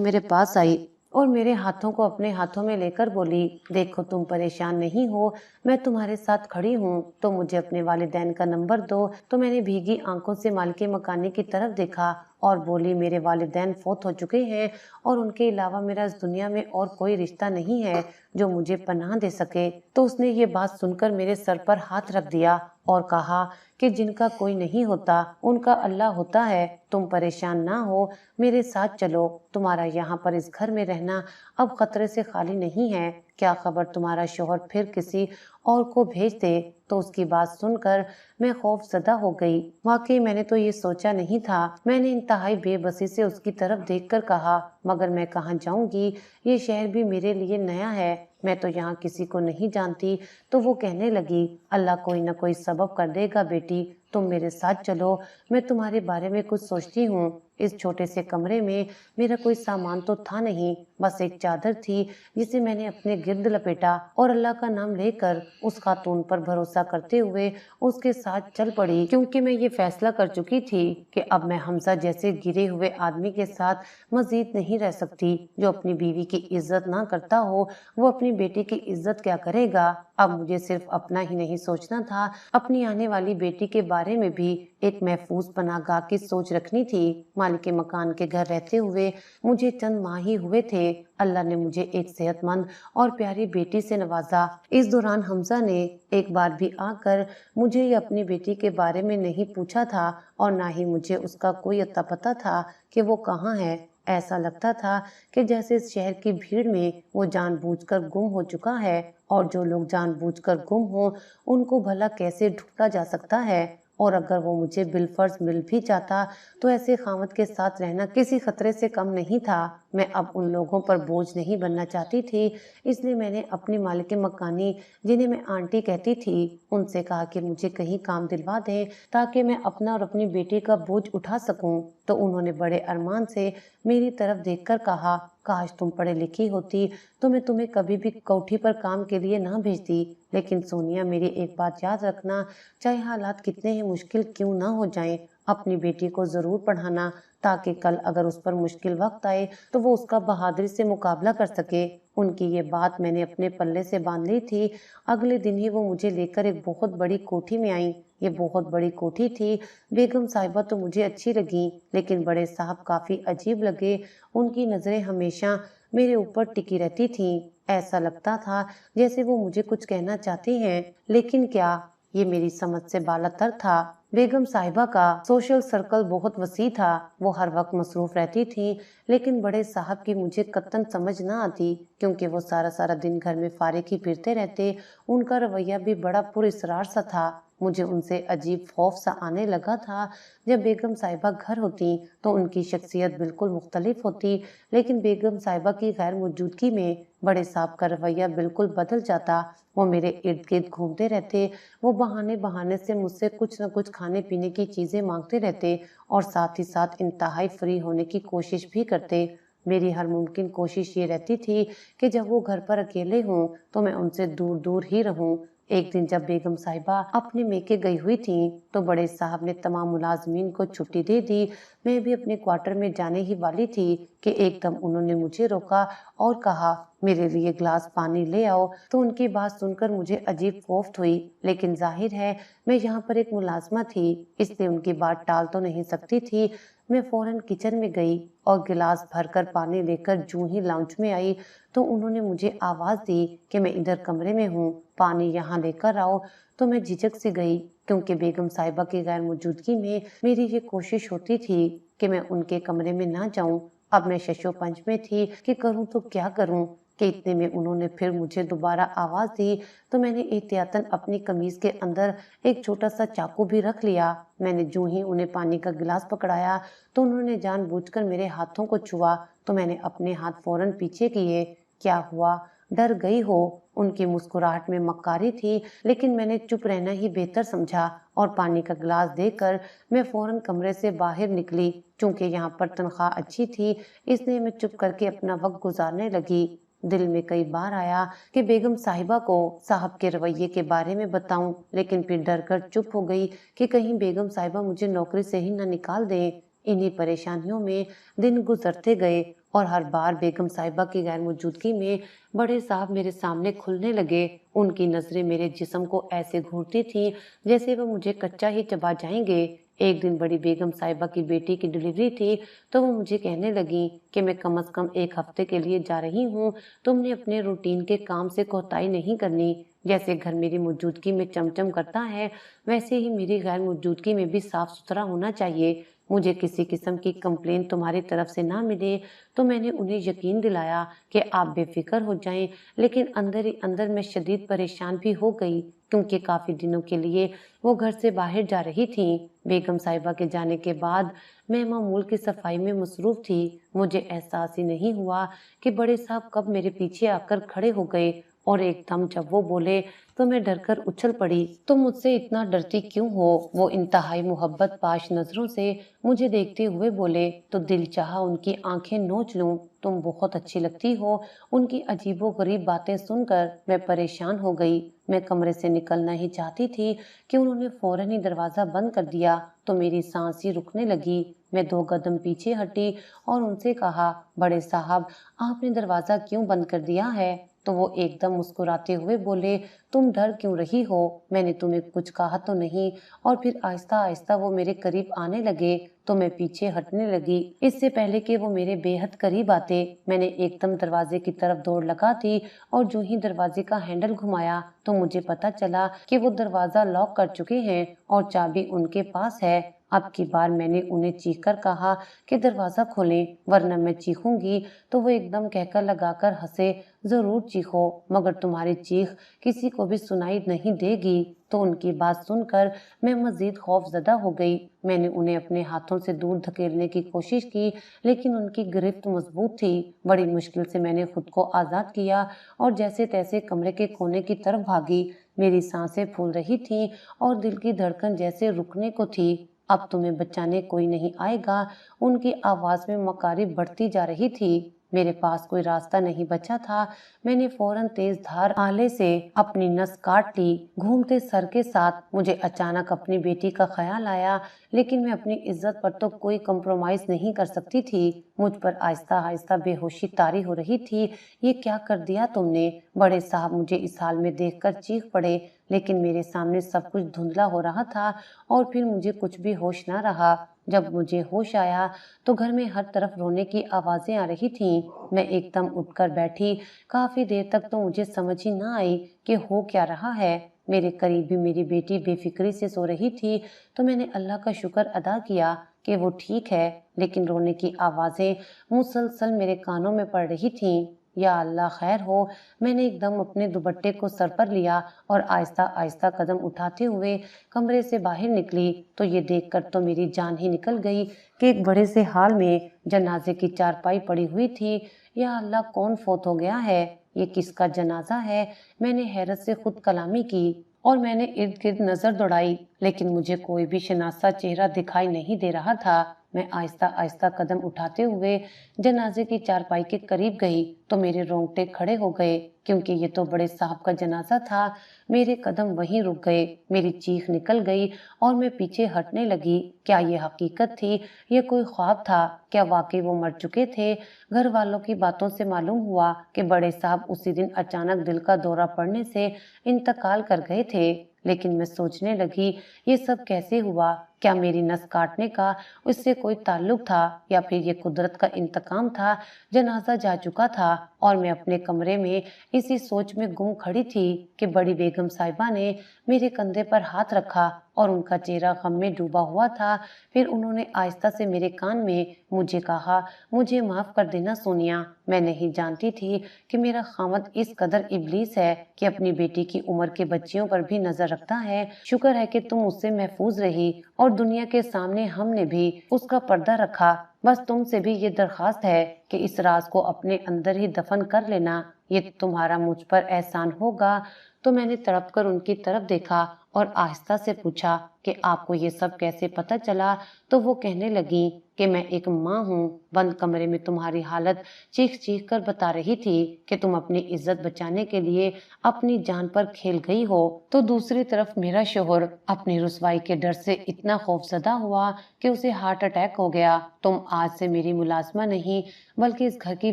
मेरे पास आई और मेरे हाथों को अपने हाथों में लेकर बोली, देखो तुम परेशान नहीं हो, मैं तुम्हारे साथ खड़ी हूँ, तो मुझे अपने वालिदैन का नंबर दो। तो मैंने भीगी आंखों से मालिक मकानी की तरफ देखा और बोली, मेरे वालिदैन फौत हो चुके हैं और उनके अलावा मेरा इस दुनिया में और कोई रिश्ता नहीं है जो मुझे पनाह दे सके। तो उसने ये बात सुनकर मेरे सर पर हाथ रख दिया और कहा कि जिनका कोई नहीं होता उनका अल्लाह होता है, तुम परेशान ना हो, मेरे साथ चलो, तुम्हारा यहाँ पर इस घर में रहना अब खतरे से खाली नहीं है। क्या खबर तुम्हारा शौहर फिर किसी और को भेज दे। तो उसकी बात सुनकर मैं खौफजदा हो गई। वाकई मैंने तो ये सोचा नहीं था। मैंने इंतहाई बेबसी से उसकी तरफ देखकर कहा, मगर मैं कहाँ जाऊंगी, ये शहर भी मेरे लिए नया है, मैं तो यहाँ किसी को नहीं जानती। तो वो कहने लगी, अल्लाह कोई ना कोई सबब कर देगा बेटी, तुम मेरे साथ चलो, मैं तुम्हारे बारे में कुछ सोचती हूँ। इस छोटे से कमरे में मेरा कोई सामान तो था नहीं, बस एक चादर थी जिसे मैंने अपने गिर्द लपेटा और अल्लाह का नाम लेकर उस खातून पर भरोसा करते हुए उसके साथ चल पड़ी, क्योंकि मैं ये फैसला कर चुकी थी कि अब मैं हमजा जैसे गिरे हुए आदमी के साथ मजीद नहीं रह सकती। जो अपनी बीवी की इज्जत ना करता हो वो अपनी बेटी की इज्जत क्या करेगा। अब मुझे सिर्फ अपना ही नहीं सोचना था, अपनी आने वाली बेटी के बारे में भी एक महफूज पनाहगाह की सोच रखनी थी। मालिक मकान के घर रहते हुए मुझे चंद माह ही हुए थे। अल्लाह ने मुझे एक सेहतमंद और प्यारी बेटी से नवाजा। इस दौरान हमजा ने एक बार भी आकर मुझे ये अपनी बेटी के बारे में नहीं पूछा था और ना ही मुझे उसका कोई अता पता था कि वो कहाँ है। ऐसा लगता था कि जैसे इस शहर की भीड़ में वो जानबूझकर गुम हो चुका है, और जो लोग जानबूझकर गुम हो उनको भला कैसे ढूंढा जा सकता है। और अगर वो मुझे बिलफर्ज मिल भी जाता तो ऐसे खामद के साथ रहना किसी खतरे से कम नहीं था। मैं अब उन लोगों पर बोझ नहीं बनना चाहती थी, इसलिए मैंने अपनी मालिक मकानी, जिन्हें मैं आंटी कहती थी, उनसे कहा कि मुझे कहीं काम दिलवा दें ताकि मैं अपना और अपनी बेटी का बोझ उठा सकूं। तो उन्होंने बड़े अरमान से मेरी तरफ देखकर कहा, काश तुम पढ़े लिखी होती तो मैं तुम्हें कभी भी कोठी पर काम के लिए ना भेजती। लेकिन सोनिया, मेरी एक बात याद रखना, चाहे हालात कितने ही मुश्किल क्यों ना हो जाएं, अपनी बेटी को जरूर पढ़ाना ताकि कल अगर उस पर मुश्किल वक्त आए तो वो उसका बहादुरी से मुकाबला कर सके। उनकी ये बात मैंने अपने पल्ले से बांध ली थी। अगले दिन ही वो मुझे लेकर एक बहुत बड़ी कोठी में आई। ये बहुत बड़ी कोठी थी। बेगम साहिबा तो मुझे अच्छी लगी, लेकिन बड़े साहब काफी अजीब लगे। उनकी नजरें हमेशा मेरे ऊपर टिकी रहती थीं। ऐसा लगता था जैसे वो मुझे कुछ कहना चाहते हैं, लेकिन क्या, ये मेरी समझ से बालातर था। बेगम साहिबा का सोशल सर्कल बहुत वसी था। वो हर वक्त मसरूफ रहती थी, लेकिन बड़े साहब की मुझे कतन समझ ना आती, क्योंकि वो सारा सारा दिन घर में फारिग ही फिरते रहते। उनका रवैया भी बड़ा पुरस्रार सा था। मुझे उनसे अजीब खौफ सा आने लगा था। जब बेगम साहिबा घर होती तो उनकी शख्सियत बिल्कुल मुख्तलिफ होती, लेकिन बेगम साहिबा की गैर मौजूदगी में बड़े साहब का रवैया बिल्कुल बदल जाता। वो मेरे इर्द गिर्द घूमते रहते। वो बहाने बहाने से मुझसे कुछ न कुछ खाने पीने की चीजें मांगते रहते और साथ ही साथ इंतहाई फ्री होने की कोशिश भी करते। मेरी हर मुमकिन कोशिश ये रहती थी कि जब वो घर पर अकेले हों तो मैं उनसे दूर दूर ही रहूं, ایک دن جب بیگم صاحبہ اپنے میکے گئی ہوئی تھیں تو بڑے صاحب نے تمام ملازمین کو چھٹی دے دی۔ میں بھی اپنے کوارٹر میں جانے ہی والی تھی کہ ایک دم انہوں نے مجھے روکا اور کہا میرے لیے گلاس پانی لے آؤ۔ تو ان کی بات سن کر مجھے عجیب کوفت ہوئی، لیکن ظاہر ہے میں یہاں پر ایک ملازمہ تھی اس لیے ان کی بات ٹال تو نہیں سکتی تھی۔ میں فوراً کچن میں گئی اور گلاس بھر کر پانی لے کر جوں ہی لاؤنج میں آئی تو انہوں نے مجھے آواز دی کہ میں ادھر کمرے میں ہوں، پانی یہاں لے کر آؤ۔ تو میں جھجک سی گئی کیونکہ بیگم صاحبہ کی غیر موجودگی میں میری یہ کوشش ہوتی تھی کہ میں ان کے کمرے میں نہ جاؤں۔ اب میں ششو پنج میں تھی کہ کروں تو کیا کروں کہ اتنے میں انہوں نے پھر مجھے دوبارہ آواز دی تو میں نے احتیاطاً اپنی قمیض کے اندر ایک چھوٹا سا چاقو بھی رکھ لیا۔ میں نے جوں ہی انہیں پانی کا گلاس پکڑایا تو انہوں نے جان بوجھ کر میرے ہاتھوں کو چھوا تو میں نے اپنے ہاتھ فوراً پیچھے کیے۔ کیا ہوا؟ ڈر گئی ہو؟ ان کی مسکراہٹ میں مکاری تھی، لیکن میں نے چپ رہنا ہی بہتر سمجھا اور پانی کا گلاس دے کر میں فوراً کمرے سے باہر نکلی۔ چونکہ یہاں پر تنخواہ اچھی تھی اس لیے میں چپ کر کے اپنا وقت گزارنے لگی۔ دل میں کئی بار آیا کہ بیگم صاحبہ کو صاحب کے رویے کے بارے میں بتاؤں، لیکن پھر ڈر کر چپ ہو گئی کہ کہیں بیگم صاحبہ مجھے نوکری سے ہی نہ نکال دیں۔ انہی پریشانیوں میں دن گزرتے گئے اور ہر بار بیگم صاحبہ کی غیر موجودگی میں بڑے صاحب میرے سامنے کھلنے لگے۔ ان کی نظریں میرے جسم کو ایسے گھورتی تھیں جیسے وہ مجھے کچا ہی چبا جائیں گے۔ ایک دن بڑی بیگم صاحبہ کی بیٹی کی ڈلیوری تھی تو وہ مجھے کہنے لگی کہ میں کم از کم ایک ہفتے کے لیے جا رہی ہوں، تم نے اپنے روٹین کے کام سے کوتاہی نہیں کرنی۔ جیسے گھر میری موجودگی میں چمچم کرتا ہے ویسے ہی میری غیر موجودگی میں بھی صاف ستھرا ہونا چاہیے۔ مجھے کسی قسم کی کمپلین تمہاری طرف سے نہ ملے۔ تو میں نے انہیں یقین دلایا کہ آپ بے فکر ہو جائیں، لیکن اندر ہی اندر میں شدید پریشان بھی ہو گئی کیونکہ کافی دنوں کے لیے وہ گھر سے باہر جا رہی تھیں۔ بیگم صاحبہ کے جانے کے بعد میں معمول کی صفائی میں مصروف تھی۔ مجھے احساس ہی نہیں ہوا کہ بڑے صاحب کب میرے پیچھے آ کر کھڑے ہو گئے اور ایک دم جب وہ بولے تو میں ڈر کر اچھل پڑی۔ تم مجھ سے اتنا ڈرتی کیوں ہو؟ وہ انتہائی محبت پاش نظروں سے مجھے دیکھتے ہوئے بولے تو دل چاہا ان کی آنکھیں نوچ لوں۔ تم بہت اچھی لگتی ہو۔ ان کی عجیب و غریب باتیں سن کر میں پریشان ہو گئی۔ میں کمرے سے نکلنا ہی چاہتی تھی کہ انہوں نے فوراً ہی دروازہ بند کر دیا تو میری سانس ہی رکنے لگی۔ میں 2 قدم پیچھے ہٹی اور ان سے کہا بڑے صاحب آپ نے دروازہ کیوں بند کر دیا ہے؟ تو وہ ایک دم مسکراتے ہوئے بولے تم ڈر کیوں رہی ہو؟ میں نے تمہیں کچھ کہا تو نہیں۔ اور پھر آہستہ آہستہ وہ میرے قریب آنے لگے تو میں پیچھے ہٹنے لگی۔ اس سے پہلے کہ وہ میرے بے حد قریب آتے میں نے ایک دم دروازے کی طرف دوڑ لگا دی اور جو ہی دروازے کا ہینڈل گھمایا تو مجھے پتا چلا کہ وہ دروازہ لاک کر چکے ہیں اور چابی ان کے پاس ہے۔ اب کی بار میں نے انہیں چیخ کر کہا کہ دروازہ کھولیں ورنہ میں چیخوں گی تو وہ ایک دم کہکا لگا کر ہنسے ضرور چیخو مگر تمہاری چیخ کسی کو بھی سنائی نہیں دے گی۔ تو ان کی بات سن کر میں مزید خوف زدہ ہو گئی۔ میں نے انہیں اپنے ہاتھوں سے دور دھکیلنے کی کوشش کی لیکن ان کی گرفت مضبوط تھی۔ بڑی مشکل سے میں نے خود کو آزاد کیا اور جیسے تیسے کمرے کے کونے کی طرف بھاگی۔ میری سانسیں پھول رہی تھیں اور دل کی دھڑکن جیسے رکنے کو تھی۔ اب تمہیں بچانے کوئی نہیں آئے گا۔ ان کی آواز میں مکاری بڑھتی جا رہی تھی۔ میرے پاس کوئی راستہ نہیں بچا تھا۔ میں نے فوراً تیز دھار آلے سے اپنی نس کاٹ لی۔ گھومتے سر کے ساتھ مجھے اچانک اپنی بیٹی کا خیال آیا لیکن میں اپنی عزت پر تو کوئی کمپرومائز نہیں کر سکتی تھی۔ مجھ پر آہستہ آہستہ بے ہوشی طاری ہو رہی تھی۔ یہ کیا کر دیا تم نے؟ بڑے صاحب مجھے اس حال میں دیکھ کر چیخ پڑے لیکن میرے سامنے سب کچھ دھندلا ہو رہا تھا اور پھر مجھے کچھ بھی ہوش نہ رہا۔ جب مجھے ہوش آیا تو گھر میں ہر طرف رونے کی آوازیں آ رہی تھیں۔ میں ایک دم اٹھ کر بیٹھی۔ کافی دیر تک تو مجھے سمجھ ہی نہ آئی کہ ہو کیا رہا ہے۔ میرے قریب بھی میری بیٹی بے فکری سے سو رہی تھی تو میں نے اللہ کا شکر ادا کیا کہ وہ ٹھیک ہے، لیکن رونے کی آوازیں مسلسل میرے کانوں میں پڑ رہی تھیں۔ یا اللہ خیر ہو۔ میں نے ایک دم اپنے دوپٹے کو سر پر لیا اور آہستہ آہستہ قدم اٹھاتے ہوئے کمرے سے باہر نکلی تو یہ دیکھ کر تو میری جان ہی نکل گئی کہ ایک بڑے سے ہال میں جنازے کی چارپائی پڑی ہوئی تھی۔ یا اللہ کون فوت ہو گیا ہے؟ یہ کس کا جنازہ ہے؟ میں نے حیرت سے خود کلامی کی اور میں نے ارد گرد نظر دوڑائی لیکن مجھے کوئی بھی شناسا چہرہ دکھائی نہیں دے رہا تھا۔ میں آہستہ آہستہ قدم اٹھاتے ہوئے جنازے کی چارپائی کے قریب گئی تو میرے رونگٹے کھڑے ہو گئے، کیونکہ یہ تو بڑے صاحب کا جنازہ تھا۔ میرے قدم وہیں رک گئے، میری چیخ نکل گئی اور میں پیچھے ہٹنے لگی۔ کیا یہ حقیقت تھی؟ یہ کوئی خواب تھا؟ کیا واقعی وہ مر چکے تھے؟ گھر والوں کی باتوں سے معلوم ہوا کہ بڑے صاحب اسی دن اچانک دل کا دورہ پڑنے سے انتقال کر گئے تھے۔ لیکن میں سوچنے لگی، یہ سب کیسے ہوا؟ کیا میری نس کاٹنے کا اس سے کوئی تعلق تھا، یا پھر یہ قدرت کا انتقام تھا؟ جنازہ جا چکا تھا اور میں اپنے کمرے میں اسی سوچ میں گم کھڑی تھی کہ بڑی بیگم صاحبہ نے میرے کندھے پر ہاتھ رکھا اور ان کا چہرہ غم میں ڈوبا ہوا تھا۔ پھر انہوں نے آہستہ سے میرے کان میں مجھے کہا، مجھے معاف کر دینا سونیا، میں نہیں جانتی تھی کہ میرا خاوند اس قدر ابلیس ہے کہ اپنی بیٹی کی عمر کے بچیوں پر بھی نظر رکھتا ہے۔ شکر ہے کہ تم اس سے محفوظ رہی اور دنیا کے سامنے ہم نے بھی اس کا پردہ رکھا۔ بس تم سے بھی یہ درخواست ہے کہ اس راز کو اپنے اندر ہی دفن کر لینا، یہ تمہارا مجھ پر احسان ہوگا۔ تو میں نے تڑپ کر ان کی طرف دیکھا اور آہستہ سے پوچھا کہ آپ کو یہ سب کیسے پتہ چلا؟ تو وہ کہنے لگی کہ میں ایک ماں ہوں، بند کمرے میں تمہاری حالت چیخ چیخ کر بتا رہی تھی کہ تم اپنی عزت بچانے کے لیے اپنی جان پر کھیل گئی ہو۔ تو دوسری طرف میرا شوہر اپنی رسوائی کے ڈر سے اتنا خوفزدہ ہوا کہ اسے ہارٹ اٹیک ہو گیا۔ تم آج سے میری ملازمہ نہیں بلکہ اس گھر کی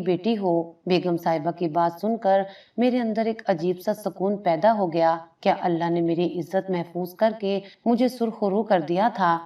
بیٹی ہو۔ بیگم صاحبہ کی بات سن کر میرے اندر ایک عجیب سا سکون پیدا ہو گیا۔ کیا اللہ نے میری عزت محفوظ کر کے مجھے سرخرو کر دیا تھا؟